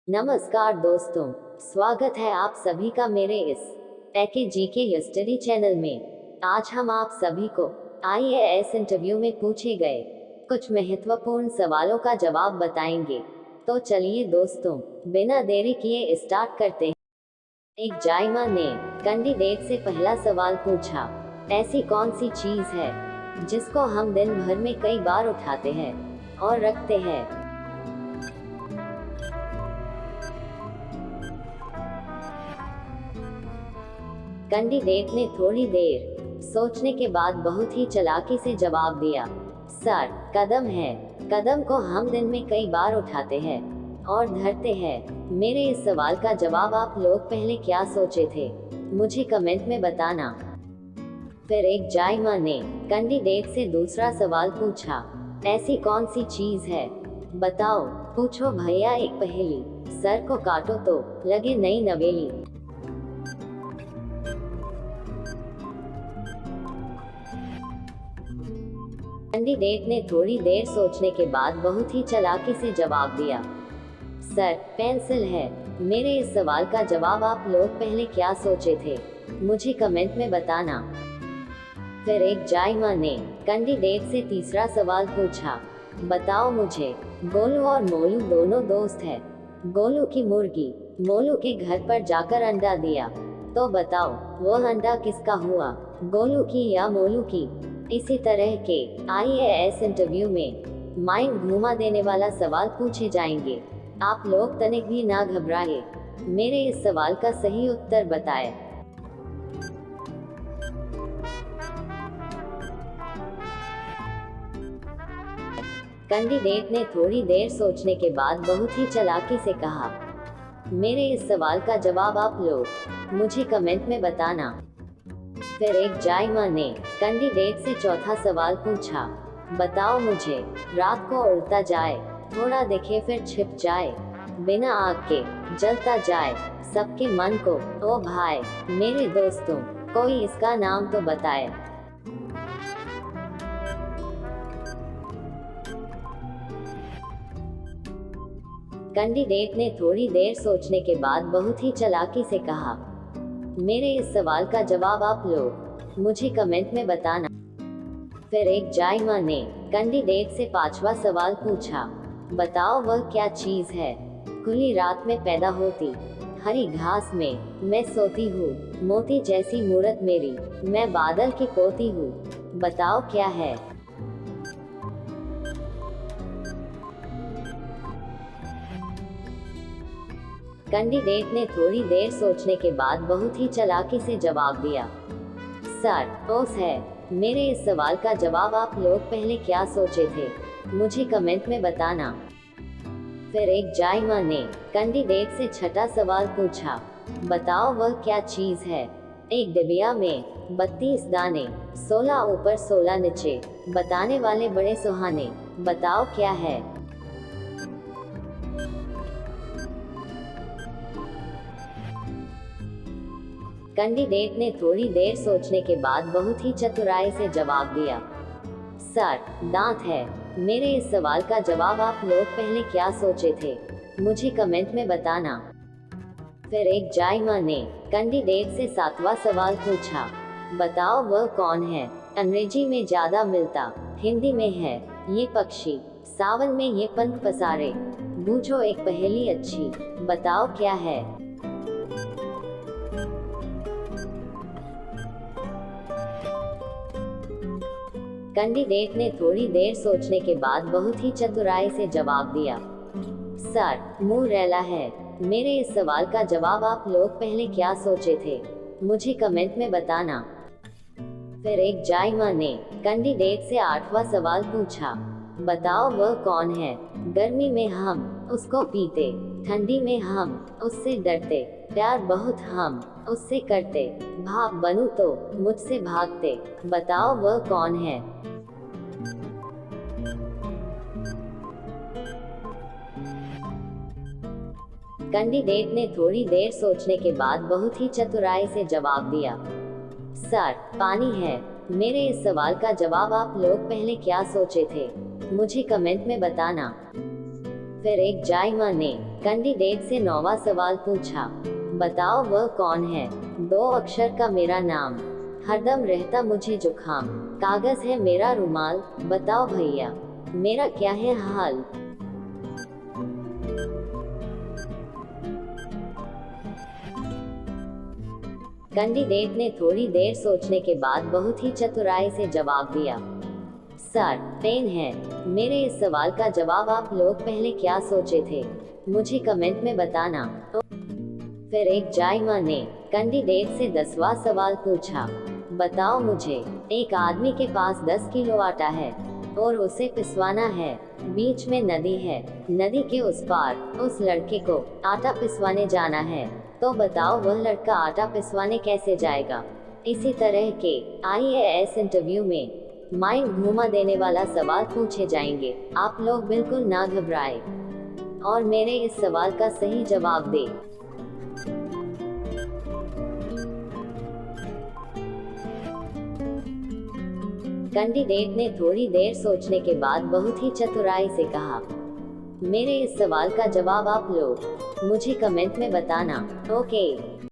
नमस्कार दोस्तों, स्वागत है आप सभी का मेरे इस टेकी जीके हिस्ट्री चैनल में। आज हम आप सभी को आईएएस इंटरव्यू में पूछे गए कुछ महत्वपूर्ण सवालों का जवाब बताएंगे। तो चलिए दोस्तों, बिना देरी किए स्टार्ट करते हैं। एक जायमा ने कैंडिडेट से पहला सवाल पूछा, ऐसी कौन सी चीज है जिसको हम दिन भर में कई बार उठाते हैं और रखते हैं। कैंडिडेट ने थोड़ी देर सोचने के बाद बहुत ही चालाकी से जवाब दिया, सर, कदम है। कदम को हम दिन में कई बार उठाते हैं और धरते हैं। मेरे इस सवाल का जवाब आप लोग पहले क्या सोचे थे, मुझे कमेंट में बताना। फिर एक जायमा ने कैंडिडेट से दूसरा सवाल पूछा, ऐसी कौन सी चीज है, बताओ। पूछो भैया एक पहेली, सर को काटो तो लगे नई नवेली। कैंडिडेट ने थोड़ी देर सोचने के बाद बहुत ही चालाकी से जवाब दिया, सर, पेंसिल है। मेरे इस सवाल का जवाब आप लोग पहले क्या सोचे थे, मुझे कमेंट में बताना। फिर एक जायमा ने कैंडिडेट से तीसरा सवाल पूछा, बताओ मुझे, गोलू और मोलू दोनों दोस्त हैं। गोलू की मुर्गी मोलू के घर पर जाकर अंडा दिया, तो बताओ वह अंडा किसका हुआ, गोलू की या मोलू की। इसी तरह के आईएएस इंटरव्यू में माइंड घुमा देने वाला सवाल पूछे जाएंगे। आप लोग तनिक भी ना घबराए, मेरे इस सवाल का सही उत्तर बताएं। कैंडिडेट ने थोड़ी देर सोचने के बाद बहुत ही चालाकी से कहा, मेरे इस सवाल का जवाब आप लोग मुझे कमेंट में बताना। फिर एक जायमा ने कैंडिडेट से चौथा सवाल पूछा, बताओ मुझे, रात को उड़ता जाए, थोड़ा दिखे फिर छिप जाए, बिना आग के जलता जाए, सबके मन को। ओ भाई मेरे दोस्तों, कोई इसका नाम तो बताए। कैंडिडेट ने थोड़ी देर सोचने के बाद बहुत ही चालाकी से कहा, मेरे इस सवाल का जवाब आप लोग मुझे कमेंट में बताना। फिर एक जायमा ने कैंडिडेट से पांचवा सवाल पूछा, बताओ वह क्या चीज है, खुली रात में पैदा होती, हरी घास में मैं सोती हूँ, मोती जैसी मूरत मेरी, मैं बादल की पोती हूँ, बताओ क्या है। कैंडिडेट ने थोड़ी देर सोचने के बाद बहुत ही चालाकी से जवाब दिया, सर, ओस है। मेरे इस सवाल का जवाब आप लोग पहले क्या सोचे थे, मुझे कमेंट में बताना। फिर एक जायमा ने कैंडिडेट से छठा सवाल पूछा, बताओ वह क्या चीज है, एक डिबिया में 32 दाने, 16 ऊपर 16 नीचे, बताने वाले बड़े सुहाने, बताओ क्या है। कैंडिडेट ने थोड़ी देर सोचने के बाद बहुत ही चतुराई से जवाब दिया, सर, दांत है। मेरे इस सवाल का जवाब आप लोग पहले क्या सोचे थे, मुझे कमेंट में बताना। फिर एक जायमा ने कैंडिडेट से सातवां सवाल पूछा, बताओ वह कौन है, अंग्रेजी में ज्यादा मिलता, हिंदी में है ये पक्षी, सावन में ये पंख पसारे, बूझो एक पहेली अच्छी, बताओ क्या है। कैंडिडेट ने थोड़ी देर सोचने के बाद बहुत ही चतुराई से जवाब दिया, सर, मोरैला है। मेरे इस सवाल का जवाब आप लोग पहले क्या सोचे थे, मुझे कमेंट में बताना। फिर एक जायमा ने कैंडिडेट से आठवां सवाल पूछा, बताओ वह कौन है, गर्मी में हम उसको पीते, ठंडी में हम उससे डरते, प्यार बहुत हम उससे करते, भाग बनूं तो मुझसे भागते, बताओ वह कौन है। कैंडिडेट ने थोड़ी देर सोचने के बाद बहुत ही चतुराई से जवाब दिया, सर, पानी है। मेरे इस सवाल का जवाब आप लोग पहले क्या सोचे थे, मुझे कमेंट में बताना। फिर एक जायमा ने कैंडिडेट से 9वां सवाल पूछा, बताओ वह कौन है? 2 अक्षर का मेरा नाम, हरदम रहता मुझे जुखाम, कागज है मेरा रुमाल, बताओ भैया मेरा क्या है हाल? कैंडिडेट ने थोड़ी देर सोचने के बाद बहुत ही चतुराई से जवाब दिया, सर पेन है। मेरे इस सवाल का जवाब आप लोग पहले क्या सोचे थे, मुझे कमेंट में बताना। फिर एक जायमा ने कैंडिडेट से 10वां सवाल पूछा, बताओ मुझे, एक आदमी के पास 10 किलो आटा है और उसे पिसवाना है, बीच में नदी है, नदी के उस पार उस लड़के को आटा पिसवाने जाना है, तो बताओ वह लड़का आटा पिसवाने कैसे जाएगा? इसी तरह के IAS इंटरव्यू में माइंड घुमा देने वाला सवाल पूछे जाएंगे। आप लोग बिल्कुल ना घबराएं और मेरे इस सवाल का सही जवाब दें। कैंडिडेट ने थोड़ी देर सोचने के बाद बहुत ही चतुराई से कहा, मेरे इस सवाल का जवाब आप लोग मुझे कमेंट में बताना। ओके।